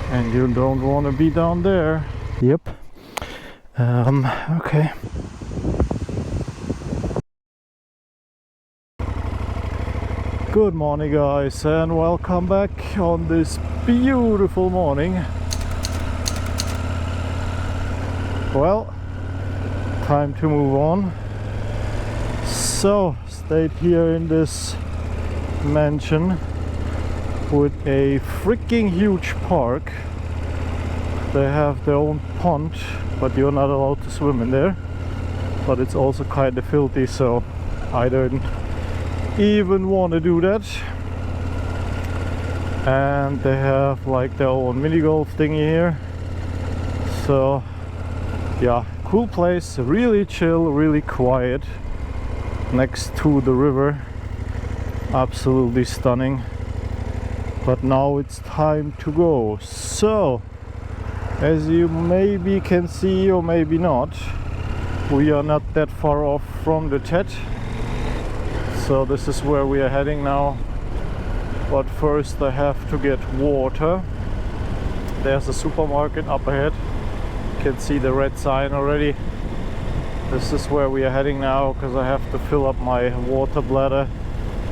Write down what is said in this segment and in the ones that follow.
and you don't want to be down there. Yep. Okay. Good morning, guys, and welcome back on this beautiful morning. Well, time to move on. So, stayed here in this mansion with a freaking huge park. They have their own pond, but you're not allowed to swim in there. But it's also kind of filthy, so I don't even want to do that. And they have like their own mini golf thingy here. So yeah, cool place, really chill, really quiet, next to the river. Absolutely stunning. But now it's time to go. So as you maybe can see, or maybe not, we are not that far off from the TED. So this is where we are heading now. But first I have to get water. There's a supermarket up ahead. You can see the red sign already. This is where we are heading now, because I have to fill up my water bladder.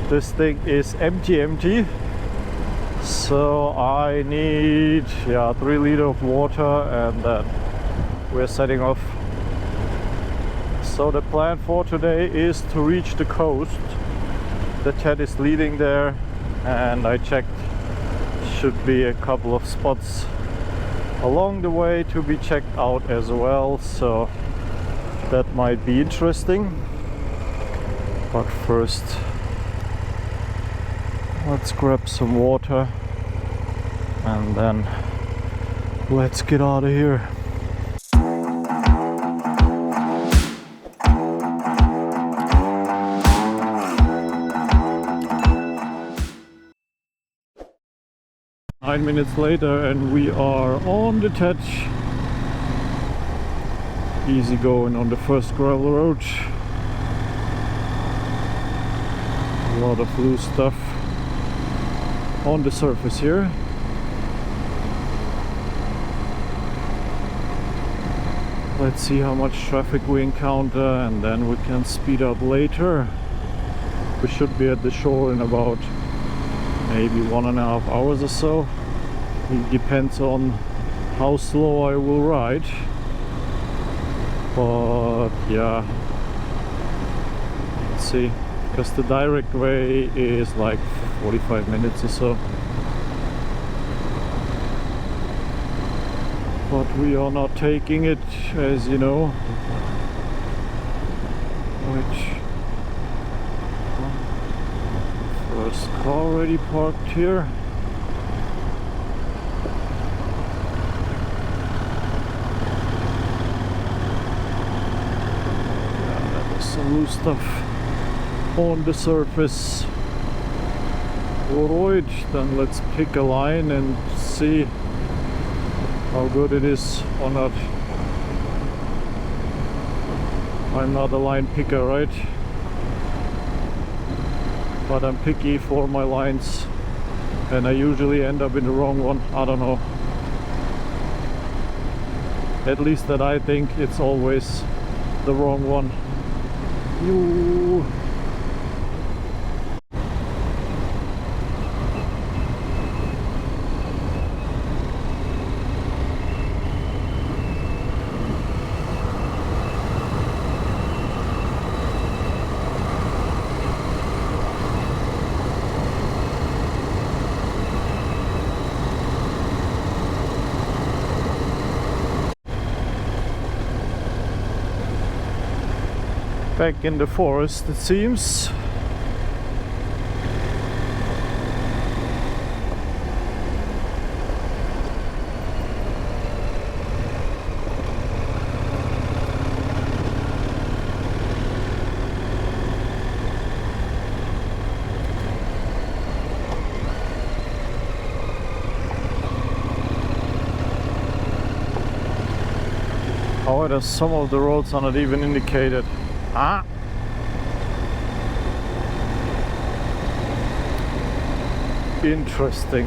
This thing is empty. So I need 3 liters of water, and then we're setting off. So the plan for today is to reach the coast. The TED is leading there, and I checked, should be a couple of spots along the way to be checked out as well, so that might be interesting. But first, let's grab some water and then let's get out of here. Nine minutes later and we are on the TED. Easy going on the first gravel road. A lot of loose stuff on the surface here. Let's see how much traffic we encounter, and then we can speed up later. We should be at the shore in about maybe 1.5 hours or so. It depends on how slow I will ride. But yeah, let's see, because the direct way is like 45 minutes or so. But we are not taking it, as you know. First car already parked here. Yeah, that is some loose stuff on the surface. Alright, then let's pick a line and see how good it is or not. I'm not a line picker, right? But I'm picky for my lines, and I usually end up in the wrong one. I don't know. At least that I think it's always the wrong one. Back in the forest, it seems. However, some of the roads are not even indicated. Interesting.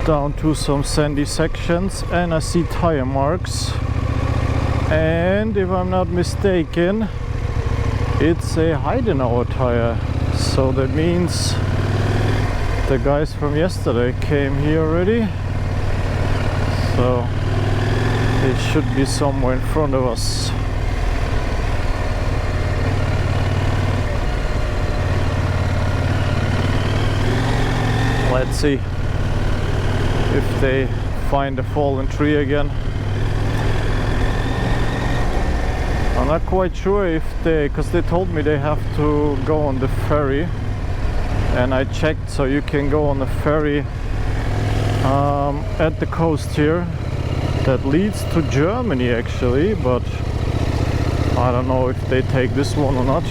down to some sandy sections, and I see tire marks, and if I'm not mistaken, it's a Heidenauer tire, so that means the guys from yesterday came here already, so it should be somewhere in front of us. Let's see if they find a fallen tree again. I'm not quite sure if because they told me they have to go on the ferry, and I checked, so you can go on the ferry at the coast here that leads to Germany actually, but I don't know if they take this one or not,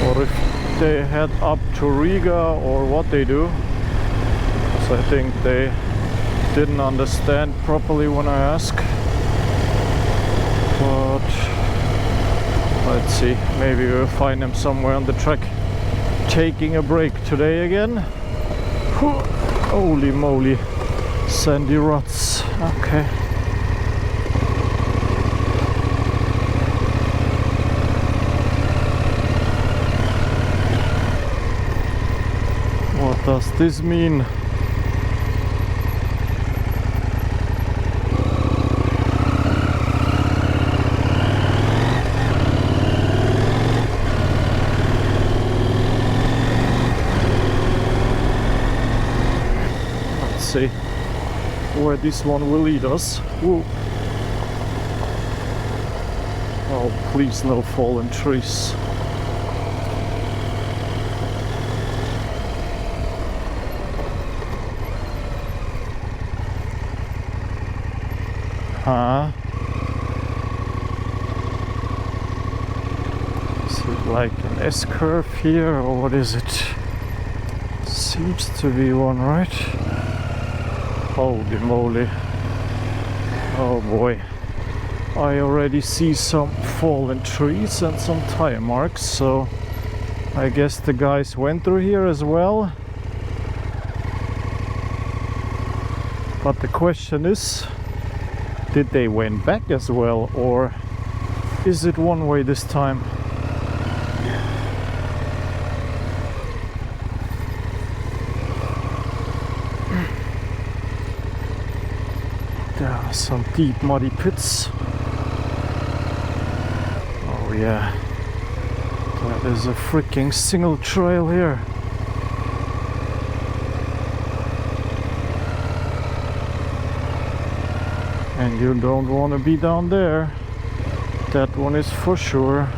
or if they head up to Riga or what they do. So I think they didn't understand properly when I asked, but let's see, maybe we'll find them somewhere on the track taking a break today again. Holy moly, sandy ruts. Okay. What does this mean? See where this one will lead us. Whoa. Oh, please, no fallen trees. Huh? Is it like an S-curve here, or what is it? Seems to be one, right? Holy moly. Oh boy. I already see some fallen trees and some tire marks, so I guess the guys went through here as well. But the question is, did they went back as well, or is it one way this time? There are some deep muddy pits. Oh yeah, that is a freaking single trail here. And you don't want to be down there. That one is for sure.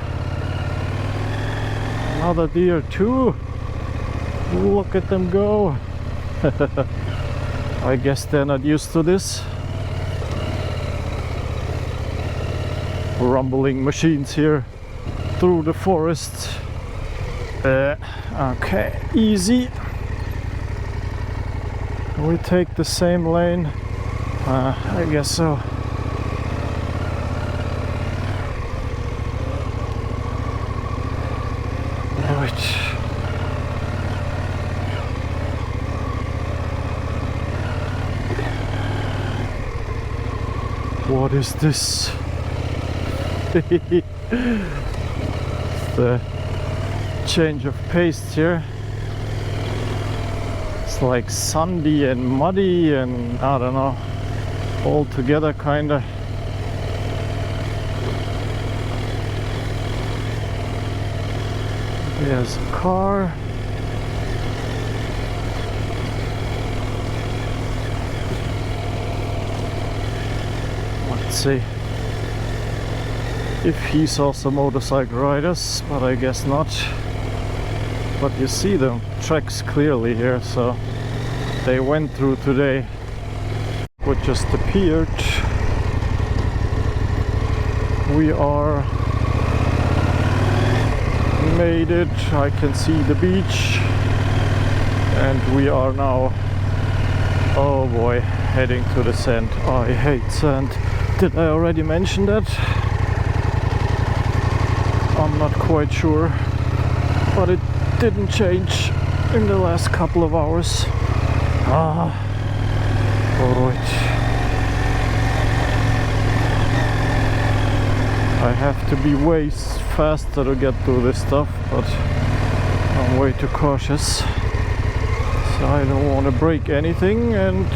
Another deer too. Look at them go. I guess they're not used to this. Rumbling machines here through the forest. Okay, easy. We take the same lane. I guess so. What is this? The change of pace here. It's like sandy and muddy and I don't know, all together kinda. There's a car. Let's see if he saw some motorcycle riders, but I guess not. But you see the tracks clearly here, so they went through today. What just appeared. We are made it. I can see the beach, and we are now, oh boy, heading to the sand. I hate sand. Did I already mention that? I'm not quite sure, but it didn't change in the last couple of hours. have to be way faster to get through this stuff, but I'm way too cautious. So I don't want to break anything, and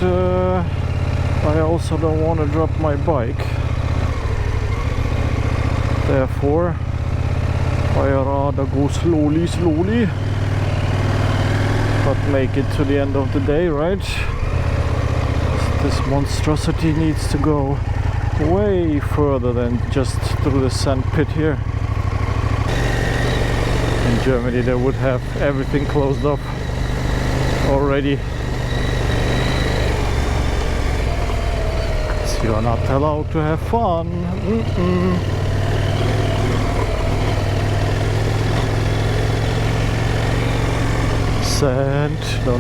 I also don't want to drop my bike. Therefore, I rather go slowly, but make it to the end of the day, right? This monstrosity needs to go way further than just through the sand pit here. In Germany they would have everything closed off already. So you're not allowed to have fun. Sand. No.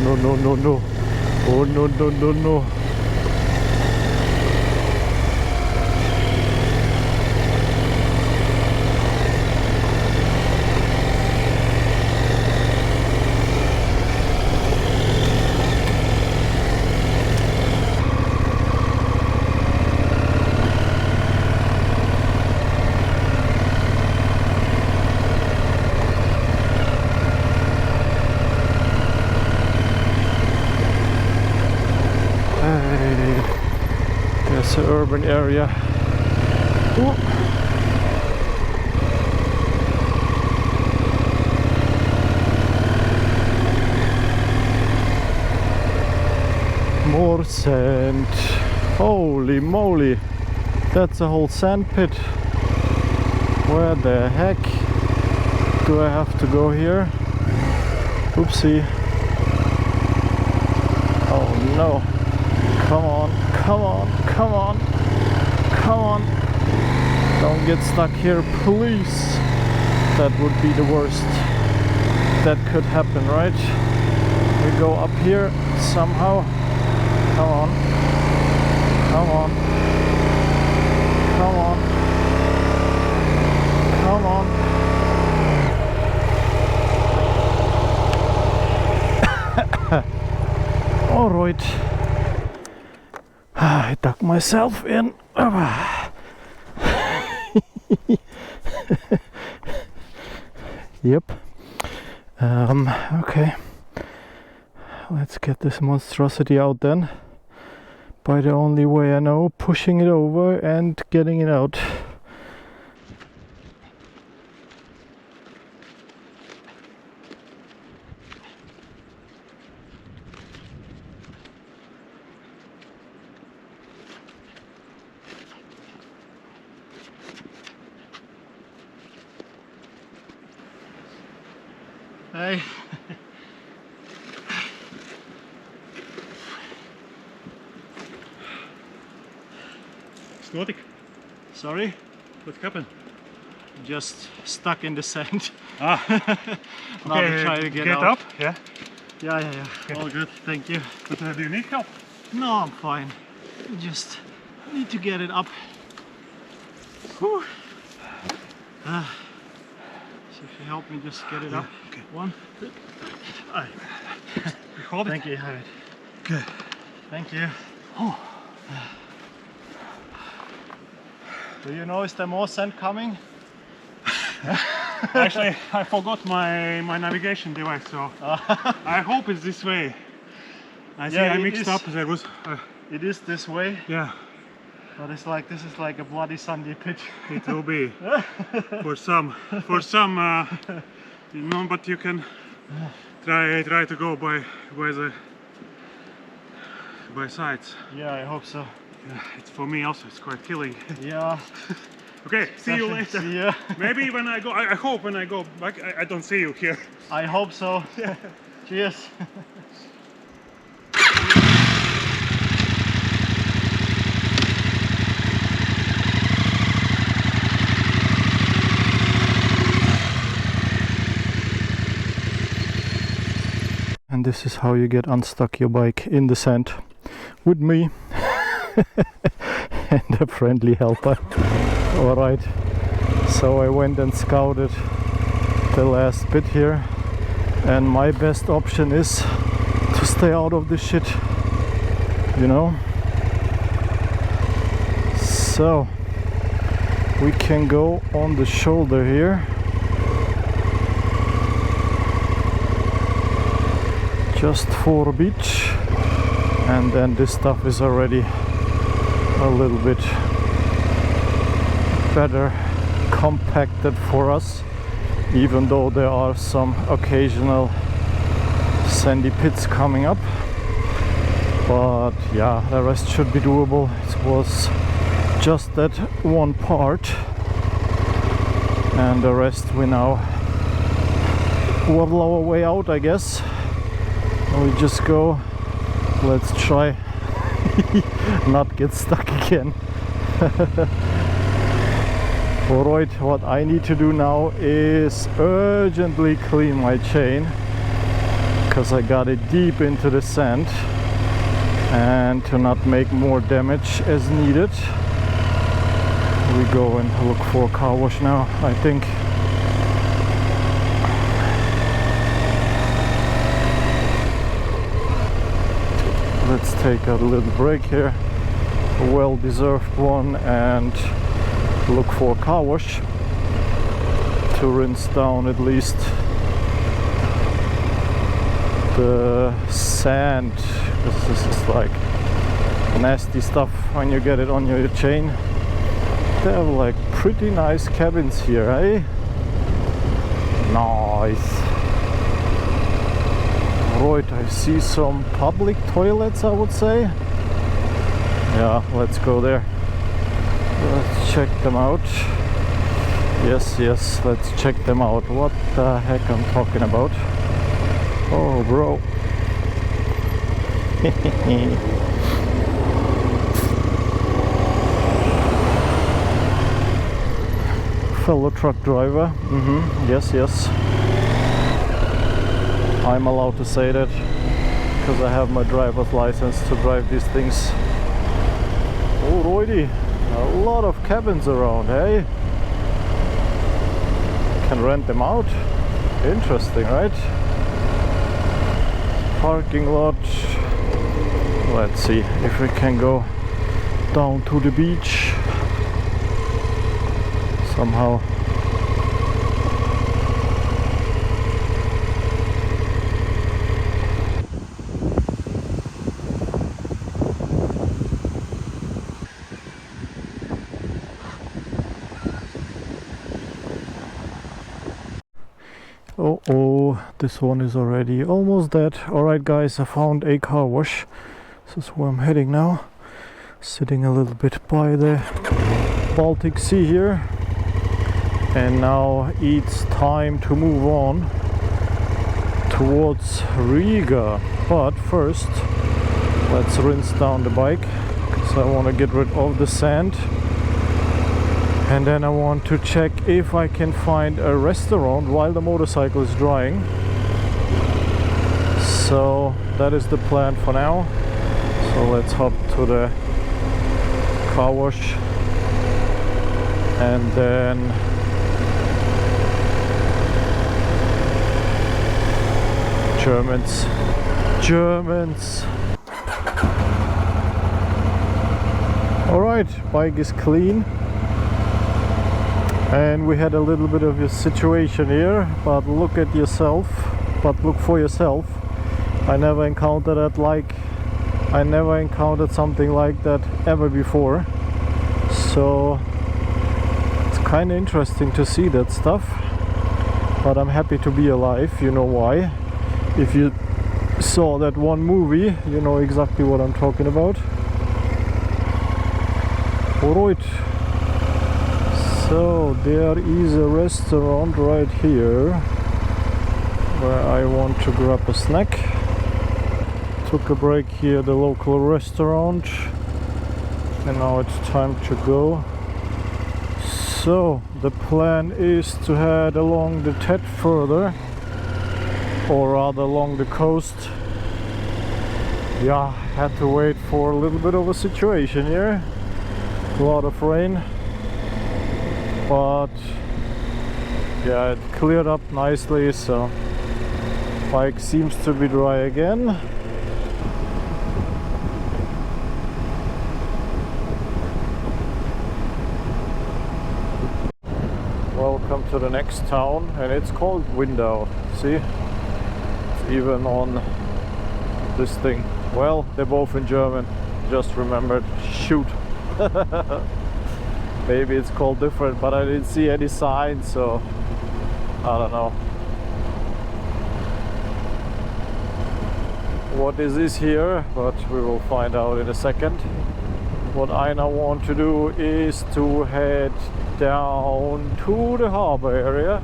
Oh no. There's an urban area. Ooh. More sand. Holy moly, that's a whole sand pit. Where the heck do I have to go here? Oopsie. Oh no. Come on. Don't get stuck here, please. That would be the worst that could happen, right? We go up here somehow. Come on. All right. I dug myself in. Yep. Okay. Let's get this monstrosity out then. By the only way I know, pushing it over and getting it out. Hey. Snodig. Sorry? What happened? Just stuck in the sand. Ah. Now Okay, try to get out. up. Yeah. Yeah. Okay. All good, thank you. But do you need help? No, I'm fine. I just need to get it up. Whew. So if you help me just get it up. Okay. 1, 2, 3. You hold it? Thank you, Harriet. Good. Thank you. Oh. Do you know, is there more sand coming? Actually, I forgot my navigation device, so I hope it's this way. I see Yeah, I it mixed is. up. There was. It is this way, Yeah, but it's like this is like a bloody sandy pit. it will be for some. No, but you can try to go by sides. Yeah, I hope so. Yeah, it's for me also. It's quite killing. Yeah. Okay, see you later. See ya. Maybe when I go, I hope when I go back, I don't see you here. I hope so. Cheers. And this is how you get unstuck your bike in the sand with me and a friendly helper. Alright, so I went and scouted the last bit here, and my best option is to stay out of this shit, you know. So we can go on the shoulder here. Just for a beach, and then this stuff is already a little bit better compacted for us, even though there are some occasional sandy pits coming up. But yeah, the rest should be doable. It was just that one part, and the rest we now waddle our way out, I guess. We just go. Let's try not get stuck again. Alright, what I need to do now is urgently clean my chain, because I got it deep into the sand, and to not make more damage as needed. We go and look for a car wash now, I think. Let's take a little break here, a well-deserved one, and look for a car wash to rinse down at least the sand, because this is like nasty stuff when you get it on your chain. They have like pretty nice cabins here, eh? Nice. Right, I see some public toilets, I would say. Yeah, let's go there. Let's check them out. Yes, let's check them out. What the heck I'm talking about? Oh, bro. Fellow truck driver. Yes. I'm allowed to say that because I have my driver's license to drive these things. Alrighty, a lot of cabins around, hey? Can rent them out. Interesting, right? Parking lot. Let's see if we can go down to the beach somehow. Oh, this one is already almost dead. Alright guys, I found a car wash. This is where I'm heading now. Sitting a little bit by the Baltic Sea here. And now it's time to move on towards Riga. But first, let's rinse down the bike, because I want to get rid of the sand. And then I want to check if I can find a restaurant while the motorcycle is drying. So that is the plan for now. So let's hop to the car wash, and then Germans. Alright, bike is clean. And we had a little bit of a situation here, but look for yourself. I never encountered something like that ever before. So it's kind of interesting to see that stuff. But I'm happy to be alive, you know why. If you saw that one movie, you know exactly what I'm talking about. Alright. So there is a restaurant right here where I want to grab a snack. Took a break here at the local restaurant, and now it's time to go. So the plan is to head along the Tet further, or rather along the coast. Yeah, had to wait for a little bit of a situation here. A lot of rain. But yeah, it cleared up nicely, so bike seems to be dry again. come to the next town, and it's called Window. See, it's even on this thing. Well, they're both in German, just remembered. Shoot. Maybe it's called different, but I didn't see any signs, so I don't know. What is this here, but we will find out in a second. What I now want to do is to head down to the harbor area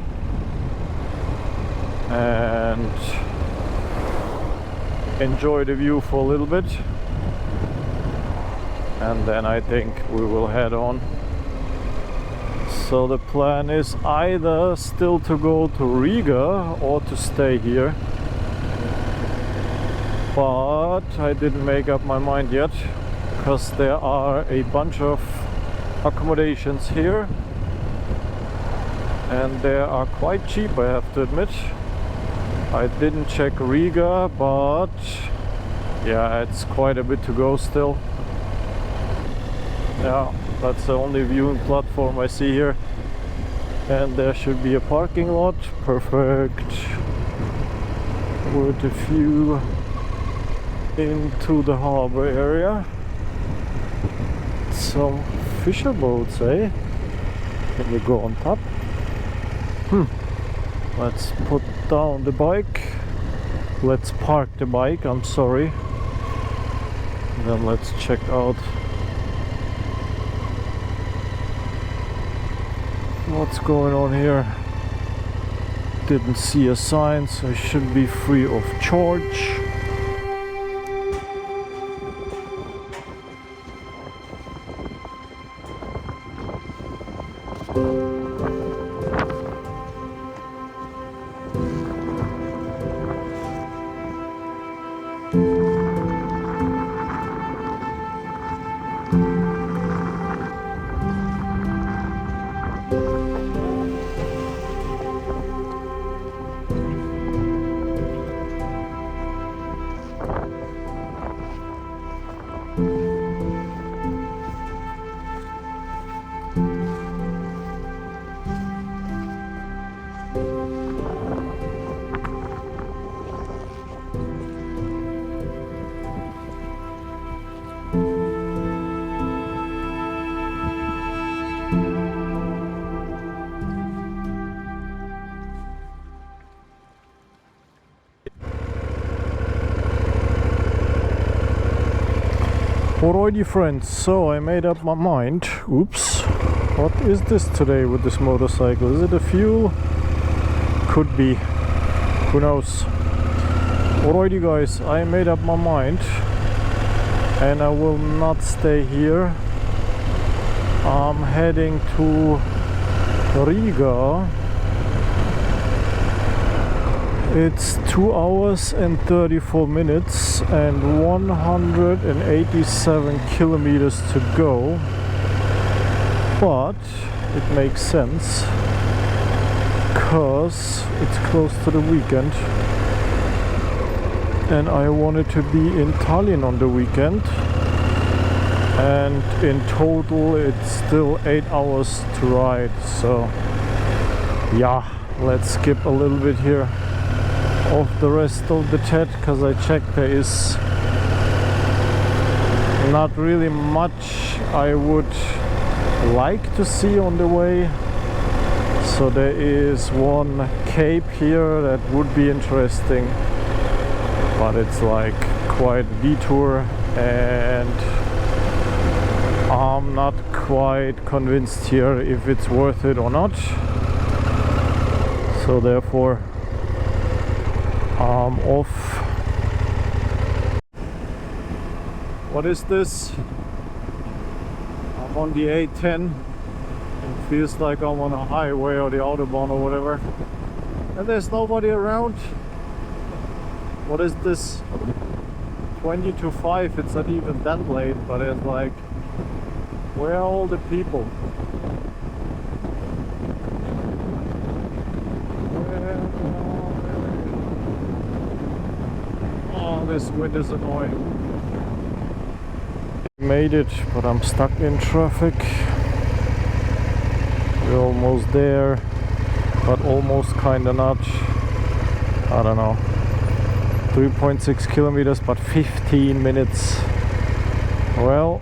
and enjoy the view for a little bit, and then I think we will head on. So the plan is either still to go to Riga or to stay here, but I didn't make up my mind yet, because there are a bunch of accommodations here and they are quite cheap, I have to admit. I didn't check Riga, but yeah, it's quite a bit to go still. Yeah, that's the only viewing platform I see here, and there should be a parking lot. Perfect. With a view into the harbor area. Some fisher boats, eh? Can we go on top? Let's put down the bike. Let's park the bike, I'm sorry. And then let's check out what's going on here. Didn't see a sign, so it should be free of charge. Alrighty friends, so I made up my mind. Oops, what is this today with this motorcycle? Is it a fuel? Could be, who knows. Alrighty guys, I made up my mind and I will not stay here. I'm heading to Riga. It's 2 hours and 34 minutes and 187 kilometers to go, but it makes sense because it's close to the weekend and I wanted to be in Tallinn on the weekend, and in total it's still 8 hours to ride. So yeah, let's skip a little bit here of the rest of the chat, because I checked there is not really much I would like to see on the way. So there is one cape here that would be interesting, but it's like quite a detour and I'm not quite convinced here if it's worth it or not. So therefore I'm off. What is this? I'm on the A10. It feels like I'm on a highway or the Autobahn or whatever. And there's nobody around. What is this? 20 to 5. It's not even that late, but it's like, where are all the people? Oh, this wind is annoying. Made it, but I'm stuck in traffic. We're almost there. but almost kinda not. I don't know. 3.6 kilometers, but 15 minutes. Well,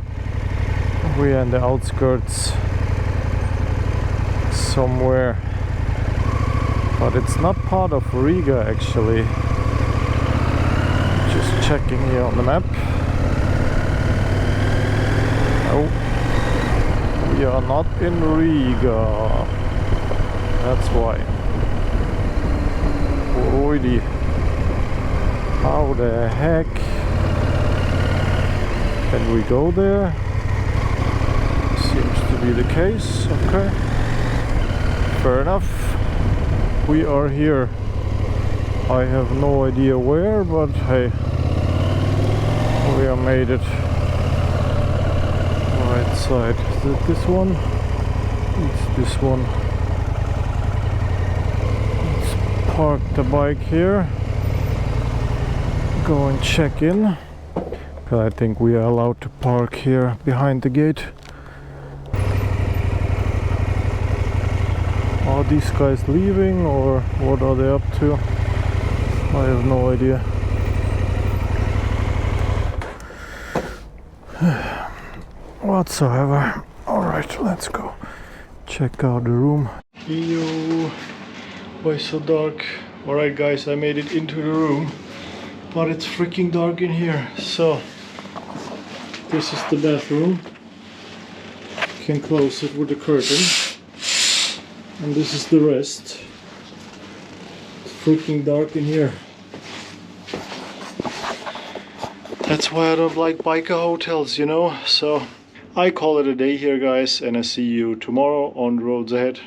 we are in the outskirts somewhere, but it's not part of Riga actually. Just checking here on the map. No, we are not in Riga. That's why. Already. How the heck can we go there? Seems to be the case. Okay. Fair enough. We are here. I have no idea where, but hey, we have made it. Right side. Is it this one? It's this one. Let's park the bike here. Go and check in. I think we are allowed to park here behind the gate. Are these guys leaving or what are they up to? I have no idea. Whatsoever. Alright, let's go check out the room. Yo, why so dark? Alright guys, I made it into the room, but it's freaking dark in here. So this is the bathroom. You can close it with the curtain. And this is the rest. It's freaking dark in here. That's why I don't like biker hotels, you know. So I call it a day here guys, and I see you tomorrow on the roads ahead.